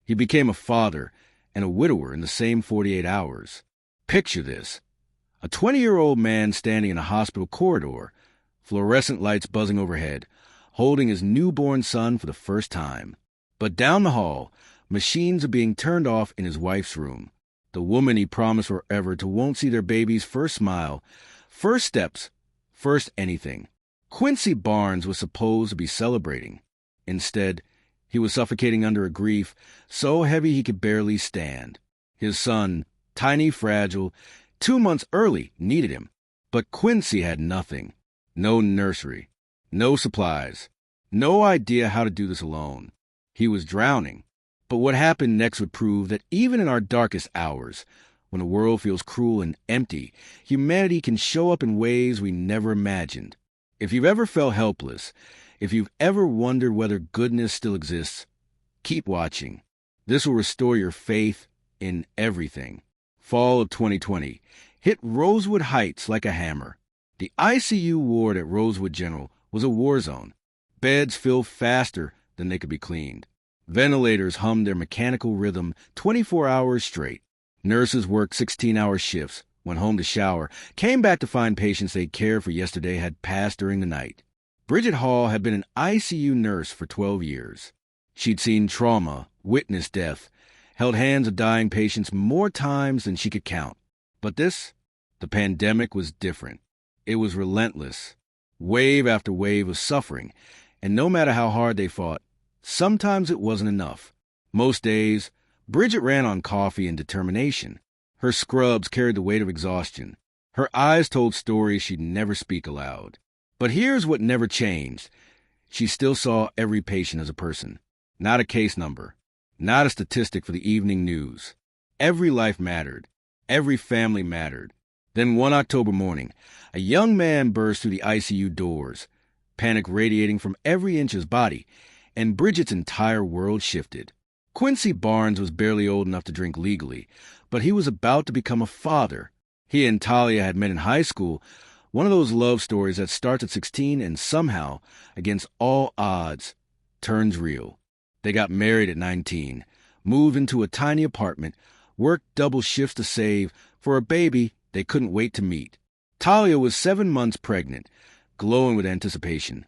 He became a father and a widower in the same 48 hours. Picture this. A 20-year-old man standing in a hospital corridor, fluorescent lights buzzing overhead, holding his newborn son for the first time. But down the hall, machines are being turned off in his wife's room. The woman he promised forever to won't see their baby's first smile, first steps, first anything. Quincy Barnes was supposed to be celebrating. Instead, he was suffocating under a grief so heavy he could barely stand. His son, tiny, fragile, 2 months early, needed him. But Quincy had nothing. No nursery. No supplies. No idea how to do this alone. He was drowning. But what happened next would prove that even in our darkest hours, when the world feels cruel and empty, humanity can show up in ways we never imagined. If you've ever felt helpless, if you've ever wondered whether goodness still exists, keep watching. This will restore your faith in everything. Fall of 2020 hit Rosewood Heights like a hammer. The ICU ward at Rosewood General was a war zone. Beds filled faster than they could be cleaned. Ventilators hummed their mechanical rhythm 24 hours straight. Nurses worked 16-hour shifts, went home to shower, came back to find patients they'd cared for yesterday had passed during the night. Bridget Hall had been an ICU nurse for 12 years. She'd seen trauma, witnessed death, held hands of dying patients more times than she could count. But the pandemic was different. It was relentless. Wave after wave of suffering, and no matter how hard they fought, sometimes it wasn't enough. Most days, Bridget ran on coffee and determination. Her scrubs carried the weight of exhaustion. Her eyes told stories she'd never speak aloud. But here's what never changed. She still saw every patient as a person, not a case number, not a statistic for the evening news. Every life mattered. Every family mattered. Then one October morning, a young man burst through the ICU doors, panic radiating from every inch of his body, and Bridget's entire world shifted. Quincy Barnes was barely old enough to drink legally, but he was about to become a father. He and Talia had met in high school, one of those love stories that starts at 16 and somehow, against all odds, turns real. They got married at 19, moved into a tiny apartment, worked double shifts to save for a baby they couldn't wait to meet. Talia was 7 months pregnant, glowing with anticipation,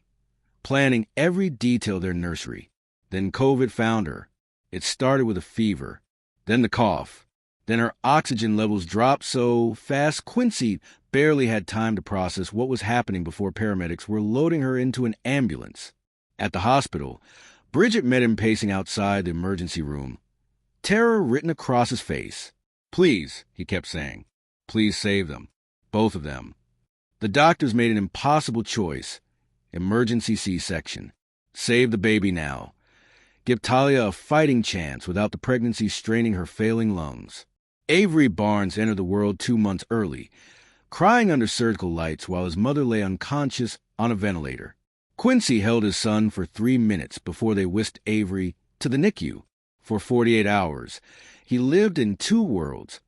planning every detail of their nursery. Then COVID found her. It started with a fever, then the cough. Then her oxygen levels dropped so fast Quincy barely had time to process what was happening before paramedics were loading her into an ambulance. At the hospital, Bridget met him pacing outside the emergency room, terror written across his face. "Please," he kept saying. "Please save them. Both of them." The doctors made an impossible choice. Emergency C-section. Save the baby now. Give Talia a fighting chance without the pregnancy straining her failing lungs. Avery Barnes entered the world 2 months early, crying under surgical lights while his mother lay unconscious on a ventilator. Quincy held his son for 3 minutes before they whisked Avery to the NICU. For 48 hours, he lived in 2 worlds.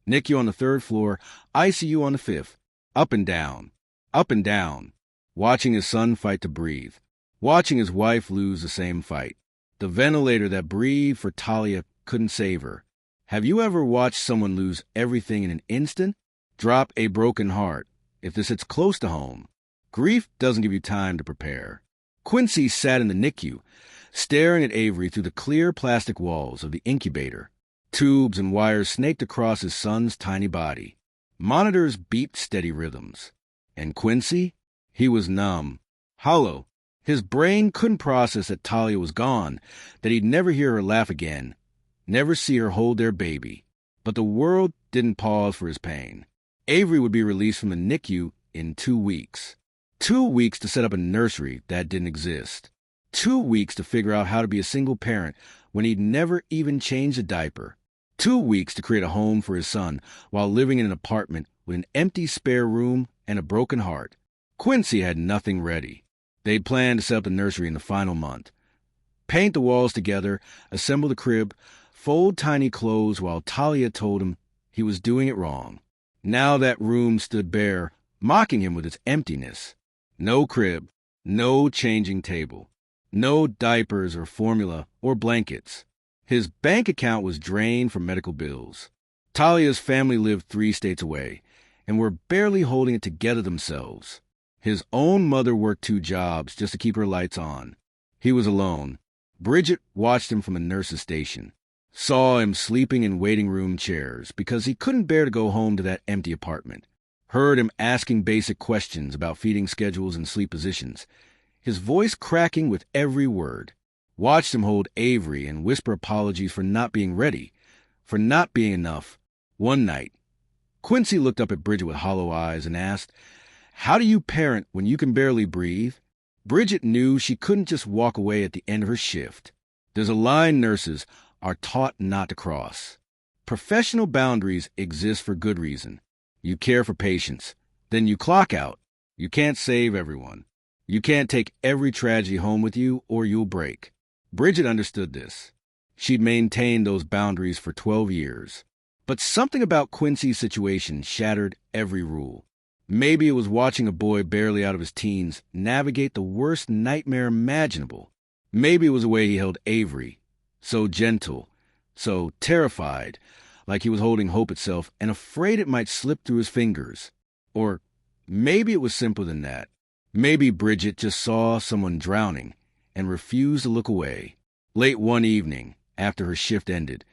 NICU on the 3rd floor, ICU on the 5th. Up and down, watching his son fight to breathe, watching his wife lose the same fight. The ventilator that breathed for Talia couldn't save her. Have you ever watched someone lose everything in an instant? Drop a broken heart, if this hits close to home. Grief doesn't give you time to prepare. Quincy sat in the NICU, staring at Avery through the clear plastic walls of the incubator. Tubes and wires snaked across his son's tiny body. Monitors beeped steady rhythms. And Quincy? He was numb, hollow. His brain couldn't process that Talia was gone, that he'd never hear her laugh again, never see her hold their baby. But the world didn't pause for his pain. Avery would be released from the NICU in 2 weeks. 2 weeks to set up a nursery that didn't exist. 2 weeks to figure out how to be a single parent when he'd never even changed a diaper. 2 weeks to create a home for his son while living in an apartment with an empty spare room and a broken heart. Quincy had nothing ready. They'd planned to set up the nursery in the final month. Paint the walls together, assemble the crib, fold tiny clothes while Talia told him he was doing it wrong. Now that room stood bare, mocking him with its emptiness. No crib, no changing table, no diapers or formula or blankets. His bank account was drained from medical bills. Talia's family lived 3 states away and were barely holding it together themselves. His own mother worked 2 jobs just to keep her lights on. He was alone. Bridget watched him from a nurse's station, saw him sleeping in waiting room chairs because he couldn't bear to go home to that empty apartment, heard him asking basic questions about feeding schedules and sleep positions, his voice cracking with every word, watched him hold Avery and whisper apologies for not being ready, for not being enough. One night, Quincy looked up at Bridget with hollow eyes and asked, "How do you parent when you can barely breathe?" Bridget knew she couldn't just walk away at the end of her shift. There's a line nurses are taught not to cross. Professional boundaries exist for good reason. You care for patients. Then you clock out. You can't save everyone. You can't take every tragedy home with you or you'll break. Bridget understood this. She'd maintained those boundaries for 12 years. But something about Quincy's situation shattered every rule. Maybe it was watching a boy barely out of his teens navigate the worst nightmare imaginable. Maybe it was the way he held Avery, so gentle, so terrified, like he was holding hope itself and afraid it might slip through his fingers. Or maybe it was simpler than that. Maybe Bridget just saw someone drowning and refused to look away. Late one evening, after her shift ended,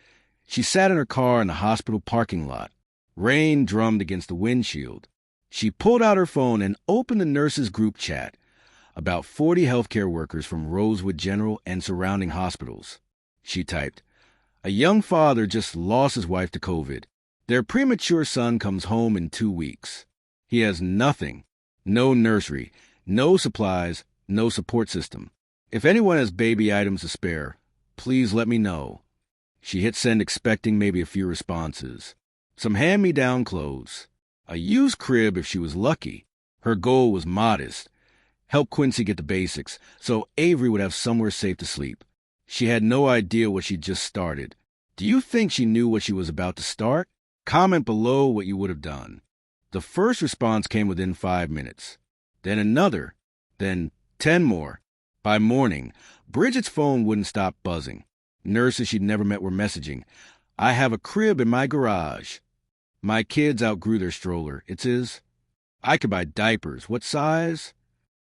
she sat in her car in the hospital parking lot. Rain drummed against the windshield. She pulled out her phone and opened the nurses' group chat. About 40 healthcare workers from Rosewood General and surrounding hospitals. She typed, "A young father just lost his wife to COVID. Their premature son comes home in 2 weeks. He has nothing. No nursery, no supplies, no support system. If anyone has baby items to spare, please let me know." She hit send expecting maybe a few responses. Some hand-me-down clothes. A used crib if she was lucky. Her goal was modest. Help Quincy get the basics so Avery would have somewhere safe to sleep. She had no idea what she'd just started. Do you think she knew what she was about to start? Comment below what you would have done. The first response came within 5 minutes. Then another. Then 10 more. By morning, Bridget's phone wouldn't stop buzzing. Nurses she'd never met were messaging, "I have a crib in my garage. My kids outgrew their stroller. It's his. I could buy diapers. What size?"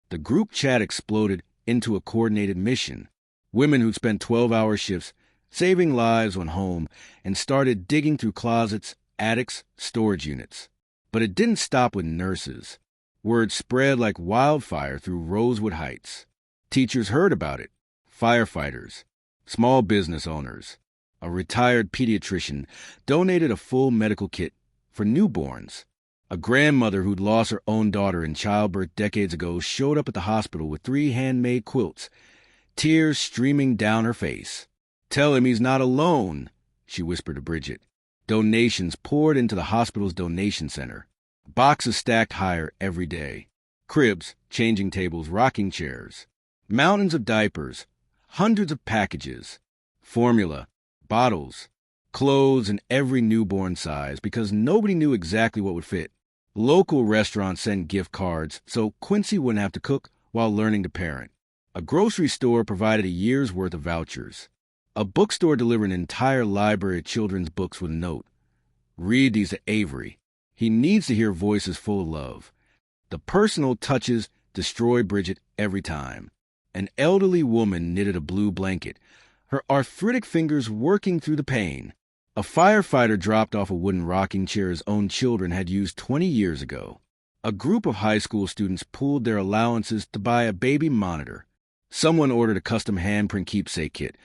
The group chat exploded into a coordinated mission. Women who'd spent 12-hour shifts, saving lives went home and started digging through closets, attics, storage units. But it didn't stop with nurses. Word spread like wildfire through Rosewood Heights. Teachers heard about it. Firefighters, small business owners. A retired pediatrician donated a full medical kit for newborns. A grandmother who'd lost her own daughter in childbirth decades ago showed up at the hospital with 3 handmade quilts, tears streaming down her face. "Tell him he's not alone," she whispered to Bridget. Donations poured into the hospital's donation center. Boxes stacked higher every day. Cribs, changing tables, rocking chairs. Mountains of diapers. Hundreds of packages. Formula. Bottles. Clothes in every newborn size because nobody knew exactly what would fit. Local restaurants sent gift cards so Quincy wouldn't have to cook while learning to parent. A grocery store provided a year's worth of vouchers. A bookstore delivered an entire library of children's books with a note. "Read these to Avery. He needs to hear voices full of love." The personal touches destroy Bridget every time. An elderly woman knitted a blue blanket, her arthritic fingers working through the pain. A firefighter dropped off a wooden rocking chair his own children had used 20 years ago. A group of high school students pooled their allowances to buy a baby monitor. Someone ordered a custom handprint keepsake kit,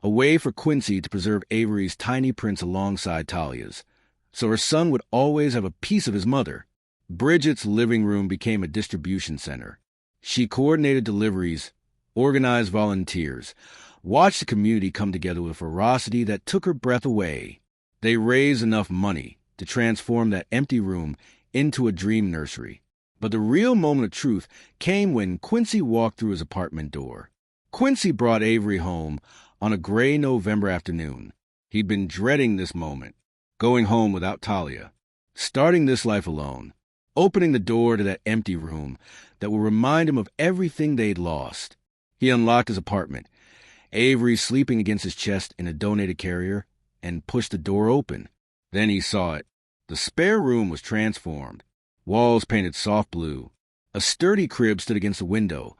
a way for Quincy to preserve Avery's tiny prints alongside Talia's, so her son would always have a piece of his mother. Bridget's living room became a distribution center. She coordinated deliveries, organized volunteers, watched the community come together with a ferocity that took her breath away. They raised enough money to transform that empty room into a dream nursery. But the real moment of truth came when Quincy walked through his apartment door. Quincy brought Avery home on a gray November afternoon. He'd been dreading this moment, going home without Talia, starting this life alone, opening the door to that empty room that would remind him of everything they'd lost. He unlocked his apartment, Avery sleeping against his chest in a donated carrier, and pushed the door open. Then he saw it. The spare room was transformed. Walls painted soft blue. A sturdy crib stood against the window,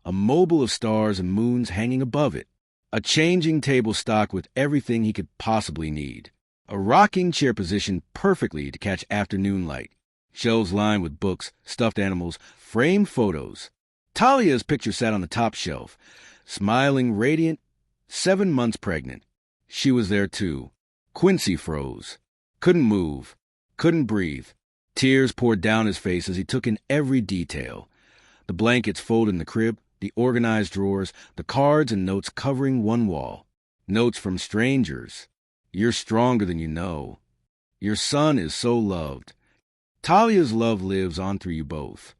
a mobile of stars and moons hanging above it. A changing table stocked with everything he could possibly need. A rocking chair positioned perfectly to catch afternoon light. Shelves lined with books, stuffed animals, framed photos. Talia's picture sat on the top shelf, smiling, radiant, 7 months pregnant. She was there too. Quincy froze. Couldn't move. Couldn't breathe. Tears poured down his face as he took in every detail. The blankets folded in the crib, the organized drawers, the cards and notes covering one wall. Notes from strangers. You're stronger than you know. Your son is so loved. Talia's love lives on through you both.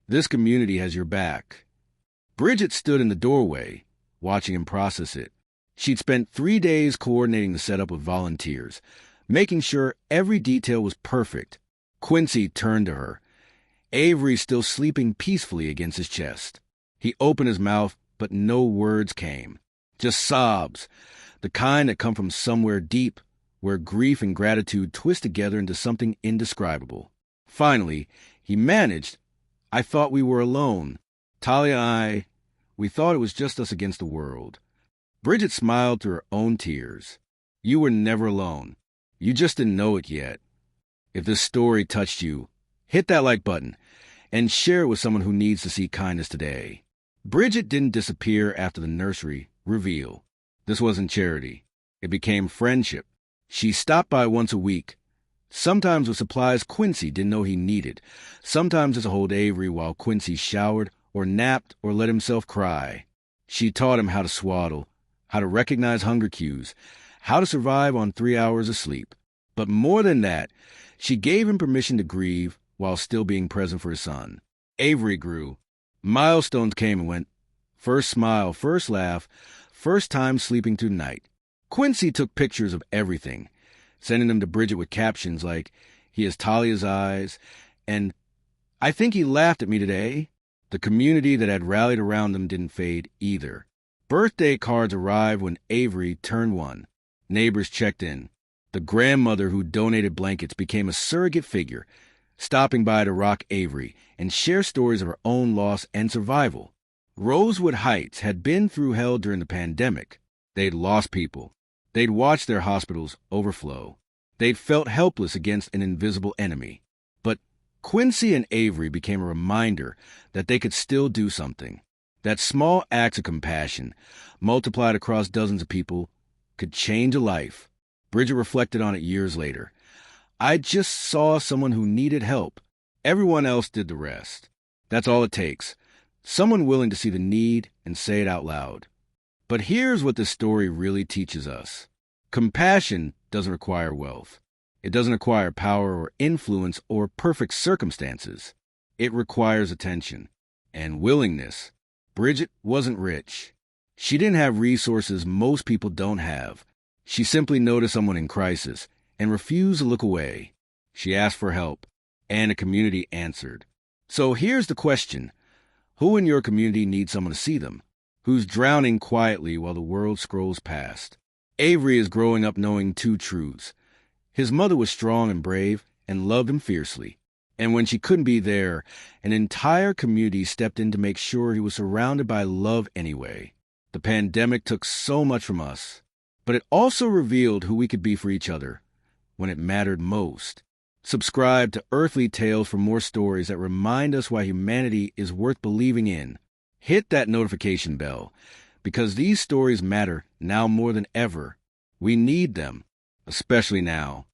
This community has your back. Bridget stood in the doorway, watching him process it. She'd spent 3 days coordinating the setup with volunteers, making sure every detail was perfect. Quincy turned to her. Avery still sleeping peacefully against his chest. He opened his mouth, but no words came. Just sobs, the kind that come from somewhere deep, where grief and gratitude twist together into something indescribable. Finally, he managed. I thought we were alone. Talia and we thought it was just us against the world. Bridget smiled through her own tears. You were never alone. You just didn't know it yet. If this story touched you, hit that like button and share it with someone who needs to see kindness today. Bridget didn't disappear after the nursery reveal. This wasn't charity. It became friendship. She stopped by once a week, sometimes with supplies Quincy didn't know he needed, sometimes to hold Avery while Quincy showered or napped or let himself cry. She taught him how to swaddle, how to recognize hunger cues, how to survive on 3 hours of sleep. But more than that, she gave him permission to grieve while still being present for his son. Avery grew. Milestones came and went. First smile, first laugh, first time sleeping through the night. Quincy took pictures of everything, sending them to Bridget with captions like, "He has Talia's eyes," and "I think he laughed at me today." The community that had rallied around them didn't fade either. Birthday cards arrived when Avery turned 1. Neighbors checked in. The grandmother who donated blankets became a surrogate figure, stopping by to rock Avery and share stories of her own loss and survival. Rosewood Heights had been through hell during the pandemic. They'd lost people. They'd watched their hospitals overflow. They'd felt helpless against an invisible enemy. But Quincy and Avery became a reminder that they could still do something. That small acts of compassion, multiplied across dozens of people, could change a life. Bridget reflected on it years later. I just saw someone who needed help. Everyone else did the rest. That's all it takes. Someone willing to see the need and say it out loud. But here's what this story really teaches us. Compassion doesn't require wealth. It doesn't require power or influence or perfect circumstances. It requires attention and willingness. Bridget wasn't rich. She didn't have resources most people don't have. She simply noticed someone in crisis and refused to look away. She asked for help, and a community answered. So here's the question. Who in your community needs someone to see them? Who's drowning quietly while the world scrolls past? Avery is growing up knowing 2 truths. His mother was strong and brave and loved him fiercely. And when she couldn't be there, an entire community stepped in to make sure he was surrounded by love anyway. The pandemic took so much from us, but it also revealed who we could be for each other when it mattered most. Subscribe to Earthly Tales for more stories that remind us why humanity is worth believing in. Hit that notification bell, because these stories matter now more than ever. We need them, especially now.